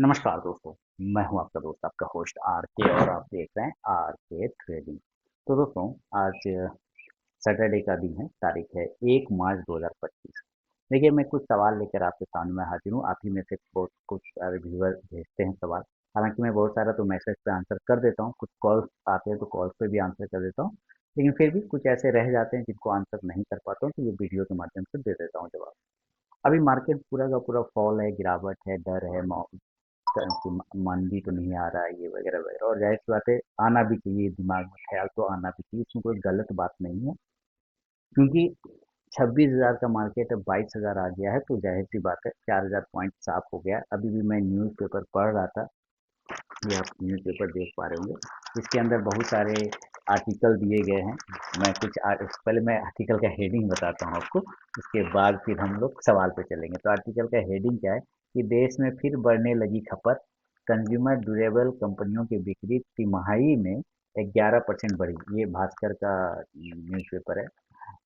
नमस्कार दोस्तों। मैं हूं आपका दोस्त, आपका होस्ट आर के, और आप देख रहे हैं आर के ट्रेडिंग। तो दोस्तों, आज सैटरडे का दिन है, तारीख है 1 मार्च 2025। देखिए, मैं कुछ सवाल लेकर आपके सामने में हाजिर हूँ। आप ही में से बहुत कुछ सारे व्यूअर भेजते हैं सवाल। हालांकि मैं बहुत सारा तो मैसेज पे आंसर कर देता हूँ, कुछ कॉल्स आते हैं तो कॉल्स पे भी आंसर कर देता हूँ, लेकिन फिर भी कुछ ऐसे रह जाते हैं जिनको आंसर नहीं कर पाता हूँ, तो ये वीडियो के माध्यम से दे देता हूँ जवाब। अभी मार्केट पूरा का पूरा फॉल है, गिरावट है, डर है, कि मंदी तो नहीं आ रहा है, ये वगैरह वगैरह। और जाहिर सी बात है, आना भी चाहिए, दिमाग में ख्याल तो आना भी चाहिए, इसमें कोई गलत बात नहीं है। क्योंकि 26,000 का मार्केट अब 22,000 आ गया है, तो जाहिर सी बात है 4,000 पॉइंट साफ हो गया है। अभी भी मैं न्यूज़पेपर पढ़ रहा था, ये आप न्यूज़पेपर देख पा रहे होंगे। इसके अंदर बहुत सारे आर्टिकल दिए गए हैं। पहले मैं आर्टिकल का हेडिंग बताता हूँ आपको, उसके बाद फिर हम लोग सवाल पे चलेंगे। तो आर्टिकल का हेडिंग क्या है कि देश में फिर बढ़ने लगी खपत, कंज्यूमर ड्यूरेबल कंपनियों की बिक्री तिमाही में 11% बढ़ी। ये भास्कर का न्यूज़पेपर है।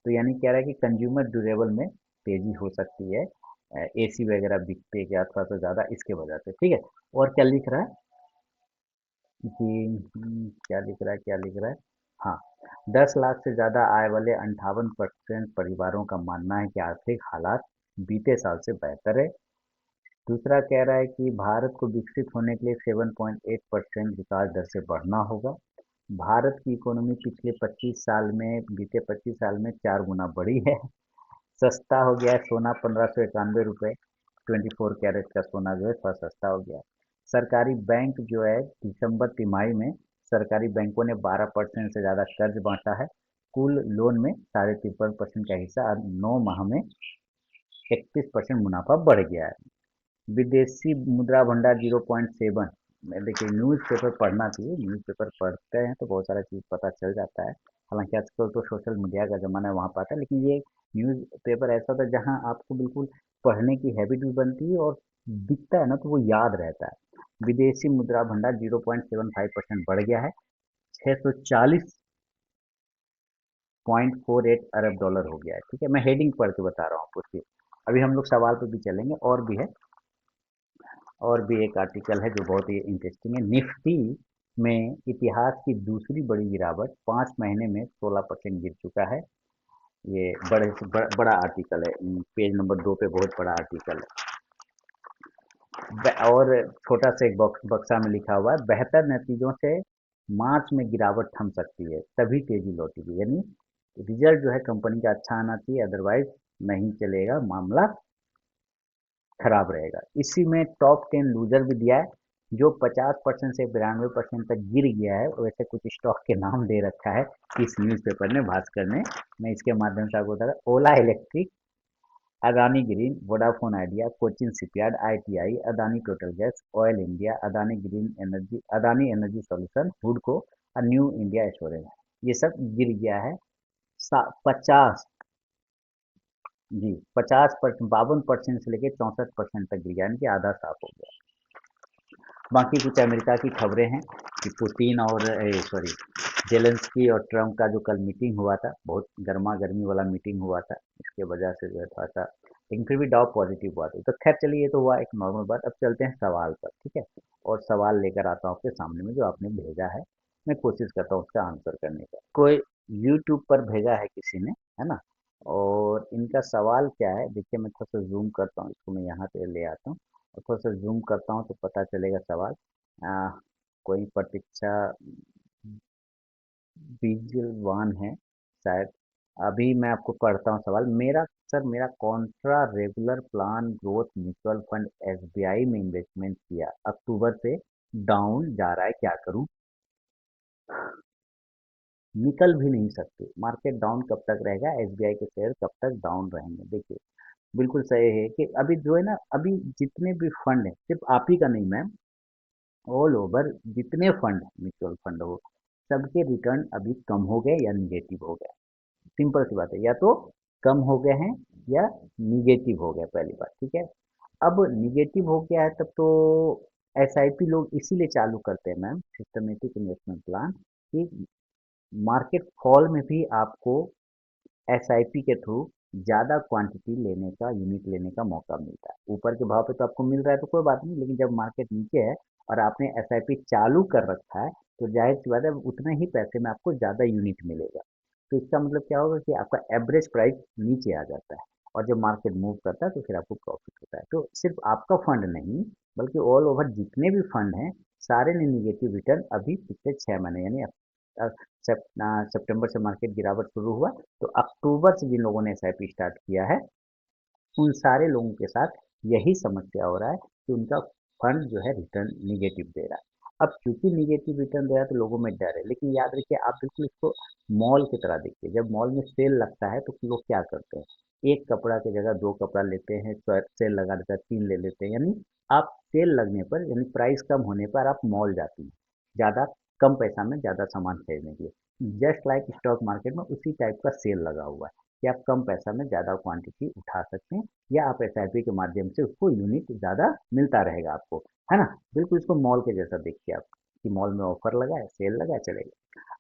तो यानी कह रहा है कि कंज्यूमर ड्यूरेबल में तेजी हो सकती है, एसी वगैरह बिकते क्या थोड़ा सा ज़्यादा इसके वजह से। ठीक है। और क्या लिख रहा है कि क्या लिख रहा है, क्या लिख रहा है। हाँ, 10 लाख से ज़्यादा आय वाले 58% परिवारों का मानना है कि आर्थिक हालात बीते साल से बेहतर है। दूसरा कह रहा है कि भारत को विकसित होने के लिए 7.8% विकास दर से बढ़ना होगा। भारत की इकोनॉमी पिछले 25 साल में, बीते 25 साल में 4 गुना बढ़ी है। सस्ता हो गया है सोना, 1591 रुपये। 24 कैरेट का सोना जो है थोड़ा सस्ता हो गया है। सरकारी बैंक जो है, दिसंबर तिमाही में सरकारी बैंकों ने 12% से ज़्यादा कर्ज बांटा है। कुल लोन में 53.5% का हिस्सा, और 9 माह में 31% मुनाफा बढ़ गया है। विदेशी मुद्रा भंडार 0.7। देखिए, न्यूज़पेपर पढ़ना चाहिए, न्यूज़पेपर पढ़ते हैं तो बहुत सारा चीज़ पता चल जाता है। हालांकि आजकल तो सोशल मीडिया का ज़माना है, वहाँ पर आता है, लेकिन ये न्यूज़पेपर ऐसा होता है जहाँ आपको बिल्कुल पढ़ने की हैबिट भी बनती है, और दिखता है ना तो वो याद रहता है। विदेशी मुद्रा भंडार 0.75% बढ़ गया है, 640.48 अरब डॉलर हो गया है। ठीक है, मैं हेडिंग पढ़ के बता रहा हूँ आपको उसकी। अभी हम लोग सवाल पे भी चलेंगे, और भी है। और भी एक आर्टिकल है जो बहुत ही इंटरेस्टिंग है। निफ्टी में इतिहास की दूसरी बड़ी गिरावट, 5 महीने में 16% गिर चुका है। ये बड़ा आर्टिकल है, पेज नंबर 2 पे बहुत बड़ा आर्टिकल है। और छोटा सा एक बक्सा में लिखा हुआ है, बेहतर नतीजों से मार्च में गिरावट थम सकती है, तभी तेजी लौटेगी। यानी रिजल्ट जो है कंपनी का अच्छा आना चाहिए, अदरवाइज नहीं चलेगा, मामला खराब रहेगा। इसी में टॉप 10 लूजर भी दिया है, जो 50% से 92% तक गिर गया है। वैसे कुछ स्टॉक के नाम दे रखा है इस न्यूज़पेपर ने, भास्कर ने। मैं इसके माध्यम से आपको बता रहा हूँ। Ola Electric, Adani Green, Vodafone Idea, Cochin Shipyard, ITI, Adani Total Gas, Oil India, Adani Green Energy, Adani Energy Solution, हुडको और न्यू इंडिया एश्योरेंस, ये सब गिर गया है। 50, जी 50%, 52% से लेकर 64% तक गिर गया, यानी कि आधा साफ हो गया। बाकी कुछ अमेरिका की खबरें हैं कि पुतिन और सॉरी जेलेंस्की और ट्रम्प का जो कल मीटिंग हुआ था, बहुत गर्मा गर्मी वाला मीटिंग हुआ था, इसके वजह से जो है थोड़ा सा, लेकिन फिर भी डाउ पॉजिटिव हुआ था। तो खैर चलिए, ये तो हुआ एक नॉर्मल बात। अब चलते हैं सवाल पर। ठीक है, और सवाल लेकर आता हूँ आपके सामने में, जो आपने भेजा है। मैं कोशिश करता हूँ उसका आंसर करने का। कोई यूट्यूब पर भेजा है किसी ने, है ना। और इनका सवाल क्या है, देखिए मैं थोड़ा सा जूम करता हूँ, इसको मैं यहाँ पे ले आता हूँ और थोड़ा सा जूम करता हूँ तो पता चलेगा सवाल। आ, कोई प्रतीक्षा बीजलवान है शायद। अभी मैं आपको पढ़ता हूँ सवाल। मेरा Contra regular plan growth mutual fund SBI में इन्वेस्टमेंट किया, अक्टूबर से डाउन जा रहा है, क्या करूं। निकल भी नहीं सकते, मार्केट डाउन कब तक रहेगा, एसबीआई के शेयर कब तक डाउन रहेंगे। देखिए, बिल्कुल सही है कि अभी जो है ना, अभी जितने भी फंड है, सिर्फ आप ही का नहीं मैम, ऑल ओवर जितने फंड म्यूचुअल फंड हो, सबके रिटर्न अभी कम हो गए या निगेटिव हो गए। सिंपल सी बात है, या तो कम हो गए हैं या निगेटिव हो गए, पहली बात। ठीक है। अब निगेटिव हो गया है, तब तो एसआईपी लोग इसीलिए चालू करते हैं मैम, सिस्टमेटिक इन्वेस्टमेंट प्लान, कि मार्केट फॉल में भी आपको एसआईपी के थ्रू ज़्यादा क्वांटिटी लेने का, यूनिट लेने का मौका मिलता है। ऊपर के भाव पे तो आपको मिल रहा है तो कोई बात नहीं, लेकिन जब मार्केट नीचे है और आपने एसआईपी चालू कर रखा है, तो जाहिर सी बात है उतने ही पैसे में आपको ज़्यादा यूनिट मिलेगा। तो इसका मतलब क्या होगा कि आपका एवरेज प्राइस नीचे आ जाता है, और जब मार्केट मूव करता है तो फिर आपको प्रॉफिट होता है। तो सिर्फ आपका फंड नहीं, बल्कि ऑल ओवर जितने भी फंड हैं, सारे ने निगेटिव रिटर्न अभी पिछले 6 महीने, यानी सितंबर से मार्केट गिरावट शुरू हुआ, तो अक्टूबर से जिन लोगों ने एसआईपी स्टार्ट किया है, उन सारे लोगों के साथ यही समस्या हो रहा है कि उनका फंड जो है रिटर्न निगेटिव दे रहा है। अब क्योंकि निगेटिव रिटर्न दे रहा है तो लोगों में डर है, लेकिन याद रखिए आप बिल्कुल इसको मॉल की तरह देखिए। जब मॉल में सेल लगता है तो लोग क्या करते हैं, एक कपड़ा की जगह दो कपड़ा लेते हैं, सेल लगा देता है तीन ले लेते हैं, यानी आप सेल लगने पर, यानी प्राइस कम होने पर आप मॉल जाते हैं ज़्यादा कम पैसा में ज़्यादा सामान खरीदने के लिए। जस्ट लाइक स्टॉक मार्केट में उसी टाइप का सेल लगा हुआ है कि आप कम पैसा में ज़्यादा क्वांटिटी उठा सकते हैं, या आप एसआईपी के माध्यम से उसको यूनिट ज़्यादा मिलता रहेगा आपको, है ना। बिल्कुल इसको मॉल के जैसा देखिए आप, कि मॉल में ऑफर लगा है, सेल लगा है, चलेगा।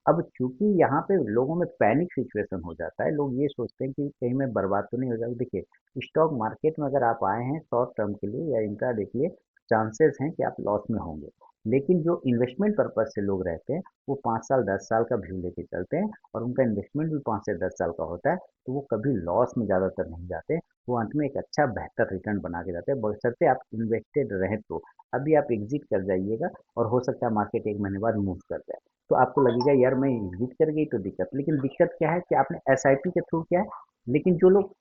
अब चूंकि यहाँ पे लोगों में पैनिक सिचुएशन हो जाता है, लोग ये सोचते हैं कि कहीं मैं बर्बाद तो नहीं हो जाऊँ। देखिए, स्टॉक मार्केट में अगर आप आए हैं शॉर्ट टर्म के लिए या इंट्राडे के लिए, चांसेस हैं कि आप लॉस में होंगे। लेकिन जो इन्वेस्टमेंट पर्पज से लोग रहते हैं, वो 5 साल 10 साल का व्यू लेके चलते हैं, और उनका इन्वेस्टमेंट भी 5 से 10 साल का होता है, तो वो कभी लॉस में ज़्यादातर नहीं जाते। वो अंत में एक अच्छा बेहतर रिटर्न बना के जाते हैं, बशर्ते आप इन्वेस्टेड रहें तो। अभी आप एग्जिट कर जाइएगा और हो सकता है मार्केट 1 महीने बाद मूव कर जाए, तो आपको लगेगा यार मैं एग्जिट कर गई तो दिक्कत। लेकिन दिक्कत क्या है कि आपने एसआईपी के थ्रू किया है। लेकिन जो लोग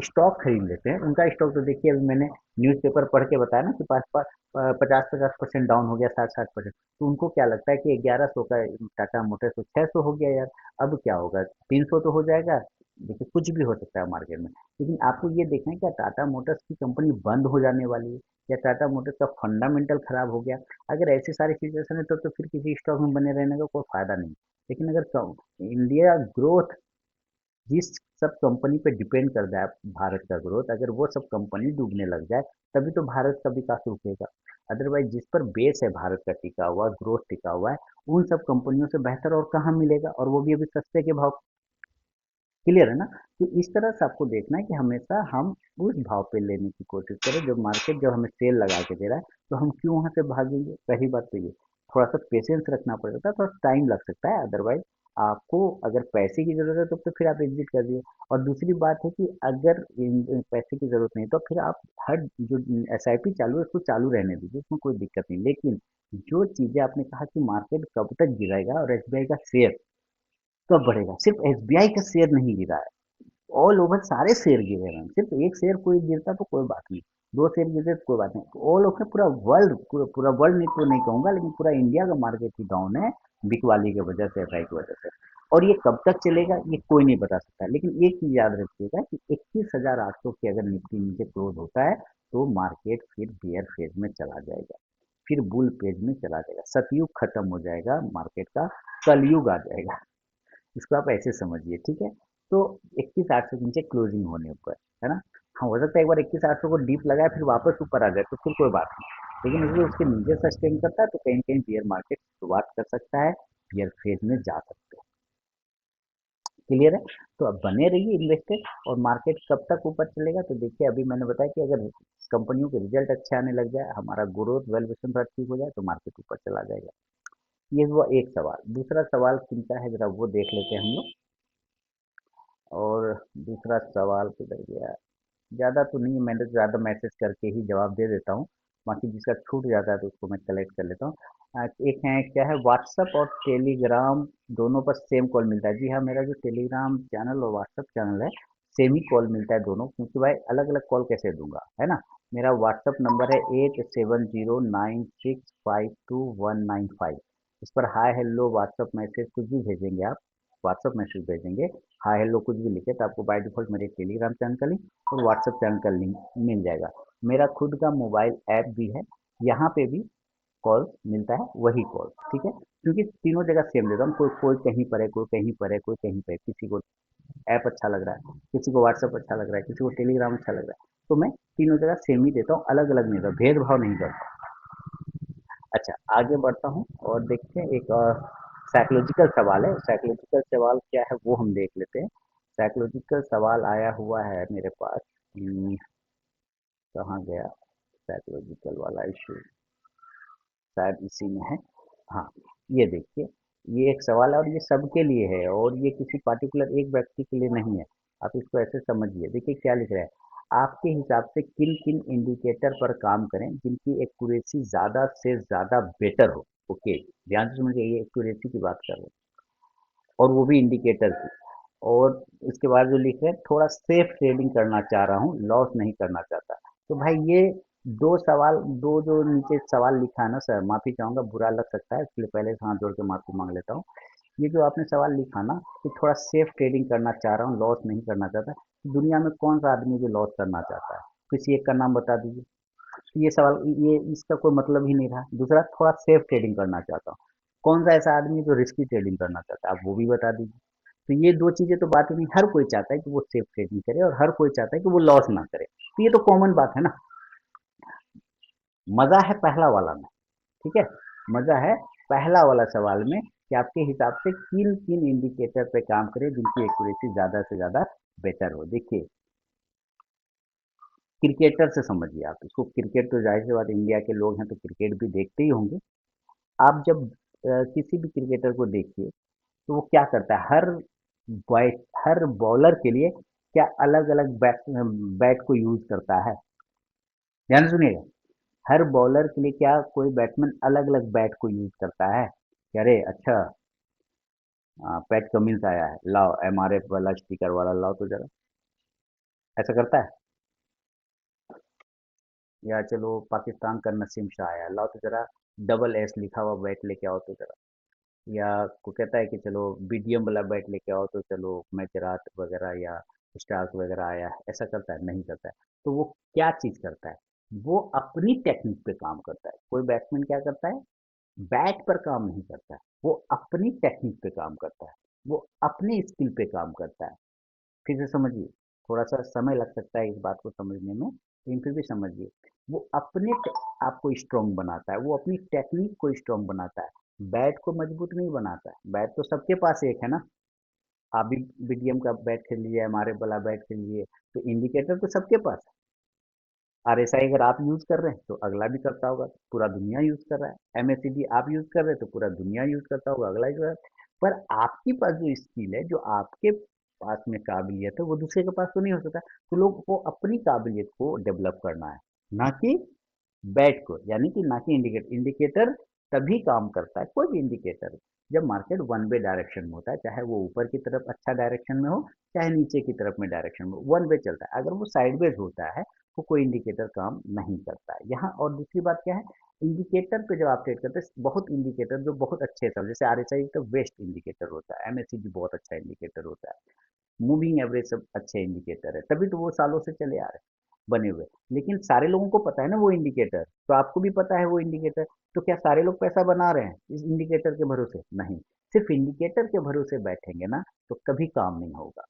स्टॉक खरीद लेते हैं, उनका स्टॉक तो देखिए, अभी मैंने न्यूज़पेपर पढ़ के बताया ना कि 50-50% डाउन हो गया, 60-60%। तो उनको क्या लगता है कि 1100 का टाटा मोटर्स तो 600 हो गया यार, अब क्या होगा, 300 तो हो जाएगा। देखिए कुछ भी हो सकता है मार्केट में। लेकिन आपको ये देखना है क्या टाटा मोटर्स की कंपनी बंद हो जाने वाली है, या टाटा मोटर्स का फंडामेंटल खराब हो गया। अगर ऐसी सारी सिचुएशन है तो फिर किसी स्टॉक में बने रहने का कोई फायदा नहीं। लेकिन अगर इंडिया ग्रोथ, जिस सब कंपनी पे डिपेंड कर रहा है भारत का ग्रोथ, अगर वो सब कंपनी डूबने लग जाए, तभी तो भारत का विकास रुकेगा। अदरवाइज जिस पर बेस है भारत का टिका हुआ, ग्रोथ टिका हुआ है, उन सब कंपनियों से बेहतर और कहाँ मिलेगा, और वो भी अभी सस्ते के भाव। क्लियर है ना। तो इस तरह से आपको देखना है कि हमेशा हम उस भाव पे लेने की कोशिश करें जब मार्केट, जब हमें सेल लगा के दे रहा है, तो हम क्यों वहां से भागेंगे। पहली बात तो ये, थोड़ा सा पेशेंस रखना पड़ेगा, थोड़ा टाइम लग सकता है। अदरवाइज आपको अगर पैसे की जरूरत है तो फिर आप एग्जिट कर दिए। और दूसरी बात है कि अगर पैसे की जरूरत नहीं, तो फिर आप हर जो एसआईपी चालू है उसको चालू रहने दीजिए, उसमें कोई दिक्कत नहीं। लेकिन जो चीजें आपने कहा कि मार्केट कब तक गिरेगा और एसबीआई का शेयर कब बढ़ेगा, सिर्फ एसबीआई का शेयर नहीं गिरा है, ऑल ओवर सारे शेयर गिरे हैं। सिर्फ एक शेयर कोई गिरता तो कोई बात नहीं, दो शेयर गिरते तो कोई बात नहीं, ऑल ओवर पूरा वर्ल्ड, पूरा वर्ल्ड नहीं तो नहीं कहूंगा, लेकिन पूरा इंडिया का मार्केट ही डाउन है, बिकवाली की वजह से, एफआई की वजह से। और ये कब तक चलेगा ये कोई नहीं बता सकता। लेकिन एक चीज याद रखिएगा कि 21,800 के अगर निफ्टी नीचे क्लोज होता है, तो मार्केट फिर बियर फेज में चला जाएगा, फिर बुल पेज में चला जाएगा, सतयुग खत्म हो जाएगा मार्केट का, कलयुग आ जाएगा। इसको आप ऐसे समझिए, ठीक है। तो 21,800 के नीचे क्लोजिंग होने पर, है ना। हाँ, हो सकता है एक बार 21,800 को डीप लगाए फिर वापस ऊपर आ जाए, तो फिर कोई बात नहीं। लेकिन अगर उसके नीचे सस्टेन करता है तो कहीं कहीं बियर मार्केट शुरुआत कर सकता है, बियर फेज में जा सकते हैं। क्लियर है। तो अब बने रहिए इन्वेस्टेड। और मार्केट कब तक ऊपर चलेगा, तो देखिए अभी मैंने बताया कि अगर कंपनियों के रिजल्ट अच्छे आने लग जाए, हमारा ग्रोथ वैल्यूएशन थोड़ा ठीक हो जाए, तो मार्केट ऊपर चला जाएगा। ये हुआ एक सवाल। दूसरा सवाल चिंता है, जरा वो देख लेते हैं हम लोग। और दूसरा सवाल किधर गया, ज़्यादा तो नहीं है, मैंने तो ज़्यादा मैसेज करके ही जवाब दे देता हूँ। बाकी जिसका छूट जाता है तो उसको मैं कलेक्ट कर लेता हूँ। एक है क्या है, व्हाट्सअप और टेलीग्राम दोनों पर सेम कॉल मिलता है। जी हाँ, मेरा जो टेलीग्राम चैनल और व्हाट्सअप चैनल है, सेम ही कॉल मिलता है दोनों, क्योंकि भाई अलग अलग कॉल कैसे दूंगा, है ना। मेरा व्हाट्सअप नंबर है 8709652195। इस पर हाय हेलो व्हाट्सअप मैसेज कुछ भी भेजेंगे आप, व्हाट्सअप मैसेज भेजेंगे, हाय हेलो कुछ भी लिखे, तो आपको बाय डिफॉल्ट मेरे टेलीग्राम चैनल का लिंक और व्हाट्सएप चैनल का लिंक मिल जाएगा। मेरा खुद का मोबाइल ऐप भी है, यहाँ पे भी कॉल मिलता है, वही कॉल, ठीक है। क्योंकि तीनों जगह सेम देता हूँ, कोई कोई कहीं पर है, कोई कहीं पर है, कोई कहीं पर है, किसी को ऐप अच्छा लग रहा है, किसी को व्हाट्सएप अच्छा लग रहा है, किसी को टेलीग्राम अच्छा लग रहा है, तो मैं तीनों जगह सेम ही देता हूँ, अलग अलग नहीं देता, भेदभाव नहीं करता। अच्छा, आगे बढ़ता हूँ और देखते हैं एक और साइकोलॉजिकल सवाल है। साइकोलॉजिकल सवाल क्या है वो हम देख लेते हैं। साइकोलॉजिकल सवाल आया हुआ है मेरे पास। कहाँ गया साइकोलॉजिकल वाला इशू? शायद इसी में है। हाँ, ये देखिए, ये एक सवाल है और ये सबके लिए है और ये किसी पार्टिकुलर एक व्यक्ति के लिए नहीं है। आप इसको ऐसे समझिए, देखिए क्या लिख रहा है। आपके हिसाब से किन किन इंडिकेटर पर काम करें जिनकी एक्यूरेसी ज़्यादा से ज़्यादा बेटर हो। ओके, ध्यान से समझिए, ये एक्यूरेसी की बात कर रहे हैं और वो भी इंडिकेटर की। और उसके बाद जो लिख रहे हैं, थोड़ा सेफ ट्रेडिंग करना चाह रहा हूँ, लॉस नहीं करना चाहता। तो भाई ये दो सवाल, दो जो नीचे सवाल लिखा है ना सर, माफी चाहूंगा, बुरा लग सकता है, इसलिए पहले से हाथ जोड़ के माफी मांग लेता हूँ। ये जो आपने सवाल लिखा ना कि थोड़ा सेफ ट्रेडिंग करना चाह रहा हूँ, लॉस नहीं करना चाहता, दुनिया में कौन सा आदमी जो लॉस करना चाहता है? किसी एक का नाम बता दीजिए। तो ये सवाल, ये इसका कोई मतलब ही नहीं रहा। दूसरा, थोड़ा सेफ ट्रेडिंग करना चाहता हूँ, कौन सा ऐसा आदमी है जो रिस्की ट्रेडिंग करना चाहता है? आप वो भी बता दीजिए। तो ये दो चीजें तो बात ही नहीं, हर कोई चाहता है कि वो सेफ ट्रेडिंग करे और हर कोई चाहता है कि वो लॉस ना करे, तो ये तो कॉमन बात है ना। मजा है पहला वाला में, ठीक है, मजा है पहला वाला सवाल में कि आपके हिसाब से किन किन इंडिकेटर पे काम करें जिनकी एक्यूरेसी ज्यादा से ज्यादा बेटर हो। देखिए, क्रिकेटर से समझिए आप इसको। क्रिकेट तो जाहिर सी बात, इंडिया के लोग हैं तो क्रिकेट भी देखते ही होंगे। आप जब किसी भी क्रिकेटर को देखिए तो वो क्या करता है, हर बॉलर के लिए क्या अलग अलग बैट को यूज करता है? ध्यान से सुनिएगा, हर बॉलर के लिए क्या कोई बैट्समैन अलग अलग बैट को यूज करता है कि अरे अच्छा, पैट कमिंस आया है, लाओ एमआरएफ वाला स्टिकर वाला लाओ तो जरा, ऐसा करता है? या चलो पाकिस्तान का नसीम शाह आया है, लाओ तो जरा डबल एस लिखा हुआ बैट लेके आओ तो जरा। या को कहता है कि चलो बीडीएम वाला बैट लेके आओ तो चलो मैच रात वगैरह या स्टार्क वगैरह आया है, ऐसा करता है? नहीं करता है। तो वो क्या चीज करता है? वो अपनी टेक्निक पे काम करता है। कोई बैट्समैन क्या करता है, बैट पर काम नहीं करता है, वो अपनी टेक्निक पे काम करता है, वो अपनी स्किल पे काम करता है। फिर से समझिए, थोड़ा सा समय लग सकता है इस बात को समझने में, लेकिन फिर भी समझिए। वो आपको स्ट्रांग बनाता है, वो अपनी टेक्निक को स्ट्रांग बनाता है, बैट को मजबूत नहीं बनाता है। बैट तो सबके पास एक है ना। आप भी बीडीएम का बैट खेल लिए, हमारे वाला बैट खेल लिए, तो इंडिकेटर तो सबके पास है। आरएसआई अगर आप यूज कर रहे हैं तो अगला भी करता होगा, पूरा दुनिया यूज कर रहा है। एमएससीबी आप यूज कर रहे हैं तो पूरा दुनिया यूज करता होगा, अगला यूज कर रहा है। पर आपके पास जो स्किल है, जो आपके पास में काबिलियत है, वो दूसरे के पास तो नहीं हो सकता। तो लोग को अपनी काबिलियत को डेवलप करना है, ना कि बैट को, यानी कि ना कि इंडिकेटर। इंडिकेटर तभी काम करता है, कोई भी इंडिकेटर, जब मार्केट वन वे डायरेक्शन में होता है, चाहे वो ऊपर की तरफ अच्छा डायरेक्शन में हो, चाहे नीचे की तरफ में डायरेक्शन में, वन वे चलता है। अगर वो साइडवेज होता है तो कोई इंडिकेटर काम नहीं करता है यहाँ। और दूसरी बात क्या है, इंडिकेटर पे जब आप ट्रेड करते हैं, बहुत इंडिकेटर जो बहुत अच्छे सब, जैसे आरएसआई तो बेस्ट इंडिकेटर होता है, एमएससीबी बहुत अच्छा इंडिकेटर होता है, मूविंग एवरेज सब अच्छे इंडिकेटर है, तभी तो वो सालों से चले आ रहे हैं बने हुए। लेकिन सारे लोगों को पता है ना वो इंडिकेटर, तो आपको भी पता है वो इंडिकेटर। तो क्या सारे लोग पैसा बना रहे हैं इस इंडिकेटर के भरोसे? नहीं। सिर्फ इंडिकेटर के भरोसे बैठेंगे ना तो कभी काम नहीं होगा,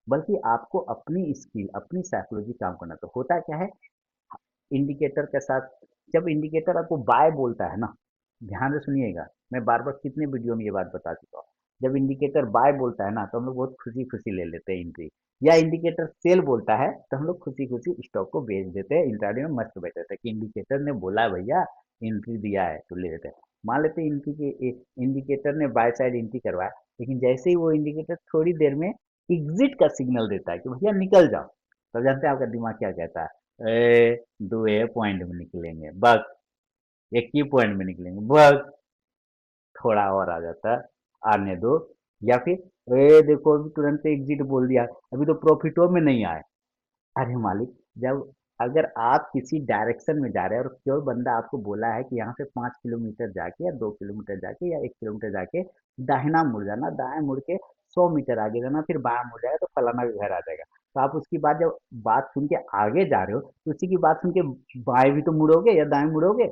बल्कि आपको अपनी स्किल, अपनी साइकोलॉजी काम करना। तो होता क्या है इंडिकेटर के साथ, जब इंडिकेटर आपको बाय बोलता है ना, ध्यान से सुनिएगा, मैं बार बार कितने वीडियो में ये बात बता चुका हूँ। जब इंडिकेटर बाय बोलता है ना तो हम लोग बहुत खुशी खुशी ले लेते हैं एंट्री, या इंडिकेटर सेल बोलता है तो हम लोग खुशी खुशी स्टॉक को बेच देते हैं, इंट्राडे में मस्त बैठे थे कि इंडिकेटर ने बोला है भैया, एंट्री दिया है तो ले लेते हैं। मान लेते हैं इंडिकेटर ने बाय साइड एंट्री करवाया, लेकिन जैसे ही वो इंडिकेटर थोड़ी देर में एग्जिट का सिग्नल देता है कि भैया निकल जाओ, तब जानते हैं आपका दिमाग क्या कहता है? दो ए पॉइंट में निकलेंगे बस, एक ही पॉइंट में निकलेंगे बस, थोड़ा और आ जाता है, आने दो। या फिर देखो अभी तुरंत एग्जिट बोल दिया, अभी तो प्रॉफिटों में नहीं आए। अरे मालिक, जब अगर आप किसी डायरेक्शन में जा रहे हैं और कोई बंदा आपको बोला है कि यहाँ से 5 किलोमीटर जाके या 2 किलोमीटर जाके या 1 किलोमीटर जाके दाहिना मुड़ जाना, दाएं मुड़ के 100 मीटर आगे जाना, फिर बायां मुड़ जाएगा तो फलाना का घर आ जाएगा, तो आप उसकी बात जब बात सुन के आगे जा रहे हो तो उसी की बात सुन के बाएं भी तो मुड़ोगे या दाएं मुड़ोगे।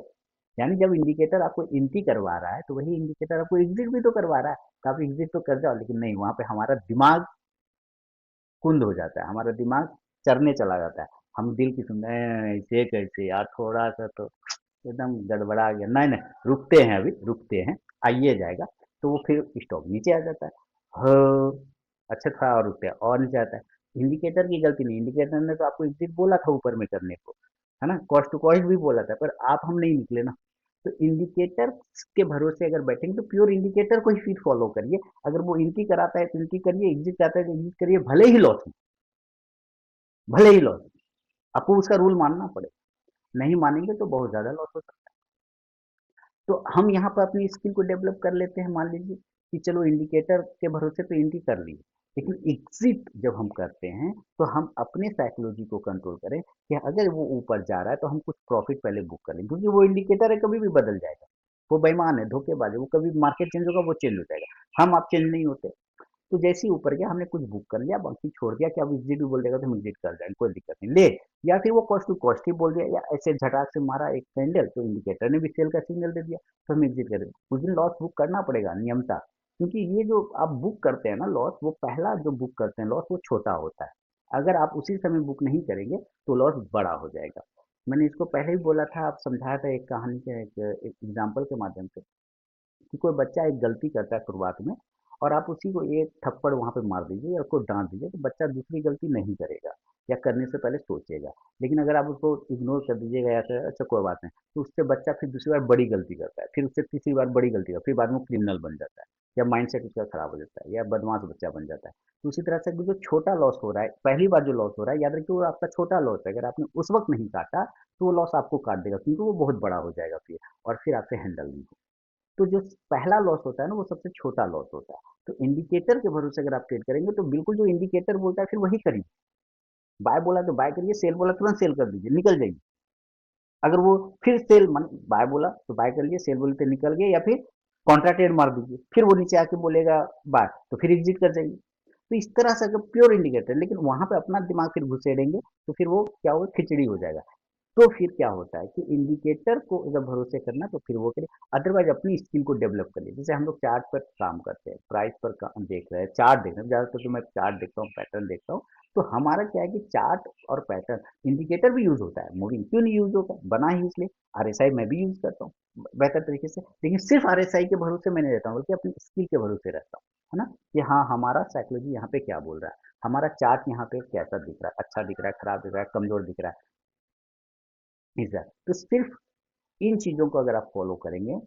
यानी जब इंडिकेटर आपको एंट्री करवा रहा है तो वही इंडिकेटर आपको एग्जिट भी तो करवा रहा है, तो आप एग्जिट तो कर जाओ। लेकिन नहीं, वहां पे हमारा दिमाग कुंद हो जाता है, हमारा दिमाग चरने चला जाता है। हम दिल की सुनते हैं, ऐसे कैसे यार, थोड़ा सा तो एकदम गड़बड़ा गया, नहीं नहीं रुकते हैं, अभी रुकते हैं, आइए जाएगा, तो वो फिर स्टॉक नीचे आ जाता है। हो, अच्छा थोड़ा और रुपया और नीचे आता है। इंडिकेटर की गलती नहीं, इंडिकेटर ने तो आपको एग्जिट बोला था ऊपर में करने को, है ना, कॉस्ट टू कॉस्ट भी बोला था, पर आप हम नहीं निकले ना। तो इंडिकेटर के भरोसे अगर बैठेंगे तो प्योर इंडिकेटर को ही फिर फॉलो करिए। अगर वो एंट्री कराता है तो एंट्री करिए, एग्जिट कराता है तो एग्जिट करिए, भले ही लॉस हो, भले ही लॉस, आपको उसका रूल मानना पड़ेगा। नहीं मानेंगे तो बहुत ज्यादा लॉस हो सकता है। तो हम यहाँ पर अपनी स्किल को डेवलप कर लेते हैं, मान लीजिए कि चलो इंडिकेटर के भरोसे तो एंट्री कर ली, लेकिन एग्जिट जब हम करते हैं तो हम अपने साइकोलॉजी को कंट्रोल करें कि अगर वो ऊपर जा रहा है तो हम कुछ प्रॉफिट पहले बुक कर लें, क्योंकि वो इंडिकेटर है, कभी भी बदल जाएगा। वो बेईमान है, धोखेबाज है, वो कभी मार्केट चेंज होगा वो चेंज हो जाएगा, हम आप चेंज नहीं होते। तो जैसे ही ऊपर गया हमने कुछ बुक कर लिया, बाकी छोड़ दिया कि अब एग्जिट भी बोल देगा तो हम एग्जिट कर जाएंगे, कोई दिक्कत नहीं ले। या फिर वो कॉस्ट टू कॉस्ट ही बोल दिया, या ऐसे झटाक से मारा एक कैंडल तो इंडिकेटर ने भी सेल का सिग्नल दे दिया, तो हम एग्जिट कर। उस दिन लॉस बुक करना पड़ेगा नियमता, क्योंकि ये जो आप बुक करते हैं ना लॉस, वो पहला जो बुक करते हैं लॉस वो छोटा होता है। अगर आप उसी समय बुक नहीं करेंगे तो लॉस बड़ा हो जाएगा। मैंने इसको पहले भी बोला था, आप समझाया था एक कहानी के एक एग्जाम्पल के माध्यम से, कि कोई बच्चा एक गलती करता है शुरुआत में, और आप उसी को एक थप्पड़ वहाँ पे मार दीजिए या उसको डांट दीजिए तो बच्चा दूसरी गलती नहीं करेगा, या करने से पहले सोचेगा। लेकिन अगर आप उसको इग्नोर कर दीजिएगा या फिर अच्छा कोई बात नहीं, तो उससे बच्चा फिर दूसरी बार बड़ी गलती करता है, फिर उससे तीसरी बार बड़ी गलती करता है, फिर बाद में क्रिमिनल बन जाता है, या माइंड सेट उसका खराब हो जाता है, या बदमाश बच्चा बन जाता है। तो उसी तरह से जो छोटा लॉस हो रहा है, पहली बार जो लॉस हो रहा है, याद रखिए वो आपका छोटा लॉस है, अगर आपने उस वक्त नहीं काटा तो वो लॉस आपको काट देगा, क्योंकि वो बहुत बड़ा हो जाएगा फिर, और फिर आपसे हैंडल नहीं होगा। तो जो पहला लॉस होता है ना वो सबसे छोटा लॉस होता है। तो इंडिकेटर के भरोसे अगर आप ट्रेड करेंगे तो बिल्कुल जो इंडिकेटर बोलता है फिर वही करिए। बाय बोला तो बाय करिए, सेल बोला तुरंत सेल कर दीजिए, निकल जाइए। अगर वो फिर सेल मन बाय बोला तो बाय कर लिए, सेल बोले तो निकल गए, या फिर कॉन्ट्रा ट्रेड मार दीजिए, फिर वो नीचे आके बोलेगा बाय तो फिर एग्जिट कर जाइए। तो इस तरह से अगर प्योर इंडिकेटर, लेकिन वहां पे अपना दिमाग फिर घुसेड़ेंगे तो फिर वो क्या होगा, खिचड़ी हो जाएगा। तो फिर क्या होता है कि इंडिकेटर को अगर भरोसे करना तो फिर वो करें, अदरवाइज अपनी स्किल को डेवलप करिए। जैसे हम लोग चार्ट पर काम करते हैं, प्राइस पर देख रहे हैं, चार्ट देख रहे हैं, ज़्यादातर तो मैं चार्ट देखता हूँ, पैटर्न देखता हूँ। तो हमारा क्या है कि चार्ट और पैटर्न, इंडिकेटर भी यूज होता है, मूविंग क्यों नहीं यूज होता, बना ही इसलिए। आरएसआई मैं भी यूज करता हूँ बेहतर तरीके से, लेकिन सिर्फ आरएसआई के भरोसे मैं नहीं रहता हूँ, बल्कि अपनी स्किल के भरोसे रहता हूँ, है ना, कि हाँ हमारा साइकोलॉजी यहाँ पे क्या बोल रहा है, हमारा चार्ट यहाँ पे कैसा दिख रहा है, अच्छा दिख रहा है, खराब दिख रहा है, कमजोर दिख रहा है, इस तो सिर्फ इन चीज़ों को अगर आप फॉलो करेंगे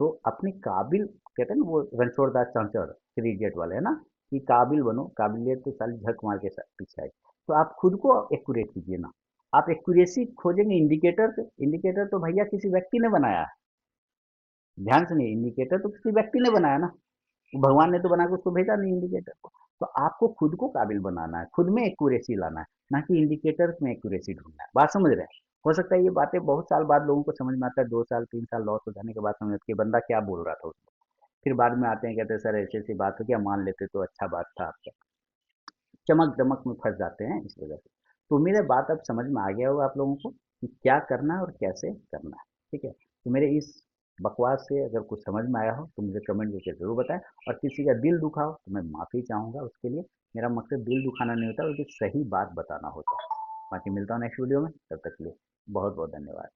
तो अपने काबिल, कहते हैं ना वो रणछोड़ दास चांचड़ थ्री इडियट वाले, है ना, कि काबिल बनो, काबिलियत तो साली झक मार के पीछे आई। तो आप खुद को एक्यूरेट कीजिए ना। आप एक्यूरेसी खोजेंगे इंडिकेटर से, इंडिकेटर तो भैया किसी व्यक्ति ने बनाया है, ध्यान सुनिए, इंडिकेटर तो किसी व्यक्ति ने बनाया ना, भगवान ने तो बना के उसको भेजा नहीं इंडिकेटर को। तो आपको खुद को काबिल बनाना है, खुद में एक्यूरेसी लाना है, ना कि इंडिकेटर में एक्यूरेसी ढूंढना है। बात समझ रहे हैं? हो सकता है ये बातें बहुत साल बाद लोगों को समझ में आता है, 2 साल 3 साल लॉस हो जाने के बाद समझ में आता है कि बंदा क्या बोल रहा था उसको। फिर बाद में आते हैं कहते हैं सर ऐसी ऐसी बात हो, क्या मान लेते तो अच्छा बात था आपका, चमक दमक में फंस जाते हैं इस वजह से। तो उम्मीद है बात अब समझ में आ गया होगा आप लोगों को कि क्या करना है और कैसे करना है। ठीक है, तो मेरे इस बकवास से अगर कुछ समझ में आया हो तो मुझे कमेंट करके ज़रूर बताएं, और किसी का दिल दुखा हो तो मैं माफ़ी चाहूँगा उसके लिए। मेरा मकसद दिल दुखाना नहीं होता, बल्कि सही बात बताना होता है। बाकी मिलता हूँ नेक्स्ट वीडियो में, तब तक के लिए बहुत बहुत धन्यवाद।